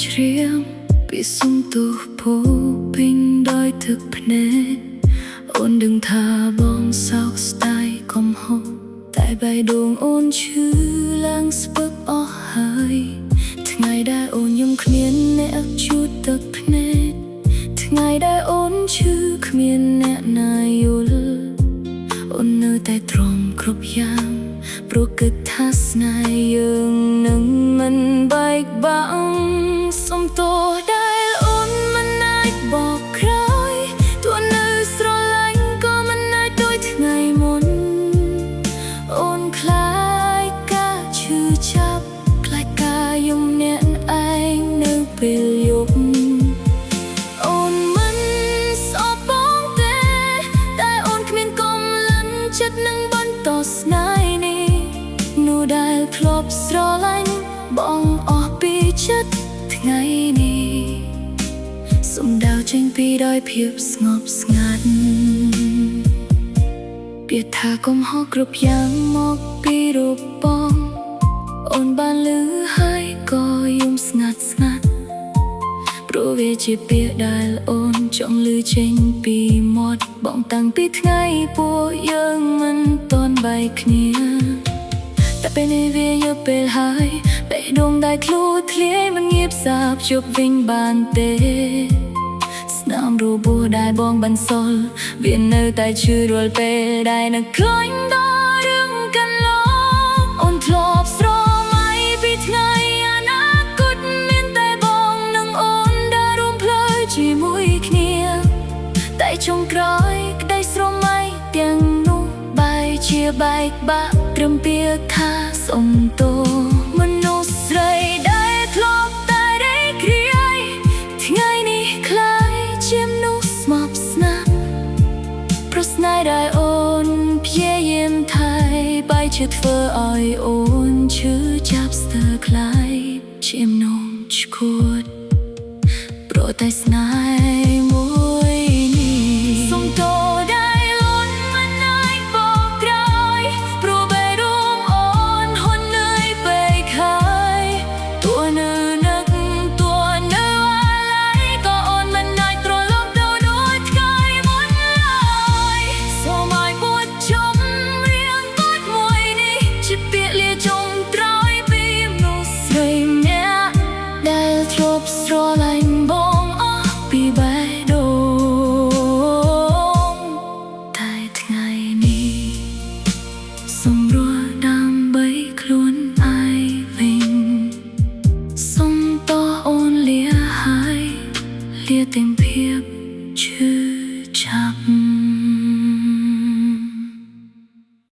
ច្រៀងពីសុំទោសពោពេញដោយទឹកភ្នែកអូនដឹងថាបងសោកស្ដាយកំហុសតែបេះដូងអូនឈឺឡើងស្ពឹកអស់ហើយថ្ងៃដែលអូនយំគ្មានអ្នកជូតទឹកភ្នែកថ្ងៃដែលអូនឈឺគ្មានអ្នកណាយល់អូននៅតែទ្រាំគ្រប់យ៉ាងព្រោះគិតថាស្នេហ៍យើងនឹងមិនបែកបាក់សុំទោសដែលអូនមិនអាចបកក្រោយទោះនៅស្រឡាញ់ក៏មិនអាចដូចថ្ងៃមុនអូនខ្លាចការឈឺចាប់ខ្លាចការយំអ្នកឯងនៅពេលយប់អូនមិនស្អប់បងទេតែអូនគ្មានកម្លាំងចិត្តនឹងបន្តស្នេហ៍នេះនោះដែលធ្លាប់ស្រឡាញ់បងអស់ពីចិត្តថ្ងៃនេះសូមដៅចេញពីដោយភាពស្ងប់ស្ងាត់ពាក្យថាកុំហៅគ្រប់យ៉ាងមកពីរូបបងអូនបានឮហើយក៏យំស្ងាត់ស្ងាត់ព្រោះវាជាពាក្យដែលអូនចង់ឮចេញពីមាត់បងតាំងពីថ្ងៃពួកយើងមិនទាន់បែកគ្នាតែពេលនេះវាយប់ពេលហើយបេះដូងដែលធ្លុះធ្លាយមិនងាយផ្សារភ្ជាប់វិញបានទេស្នាមរបួសដែលបងបន្សល់វានៅតែឈឺរាល់ពេលដែលនឹកឃើញដល់រឿងកន្លងអូនធ្លាប់ស្រមៃពីថ្ងៃអនាគតមានតែបងនិងអូនដើររួមផ្លូវជាមួយគ្នាតែចុងក្រោយក្តីស្រមៃទាំងនោះបែរជាបែកបាក់ត្រឹមពាក្យថាសុំទោសមនុស្សស្រីដែលធ្លាប់តែរីករាយថ្ងៃនេះคล้ายជាមនុស្សស្មប់ស្នាប់ប្រស្នេហ៍ដែលអូនព្យាយាមថែបែរជាធ្វើឲ្យអូនឈឺចាប់ស្ទើរคล้ายជាមនុស្សឈួតព្រោះតែស្នេហ៍មួយនេះសុំទោសដែលអូនមិនអាចបកក្រោយព្រោះបេះដូងអូនហន់នឿយពេកហើយតួនៅនឹកតួនៅអាឡ័យក៏អូនមិនអាចត្រឡប់ទៅដូចថ្ងៃមុនឡើយសូមឲ្យបួជជុំរៀងកូដមួយនេះជាពាក្យលាចុងក្រោយពីមនុស្សស្រីម្នាក់ដែលធ្លាប់ស្រឡាញ់បងអស់ពីបេះដូងតែថ្ងៃនេះសម្រួល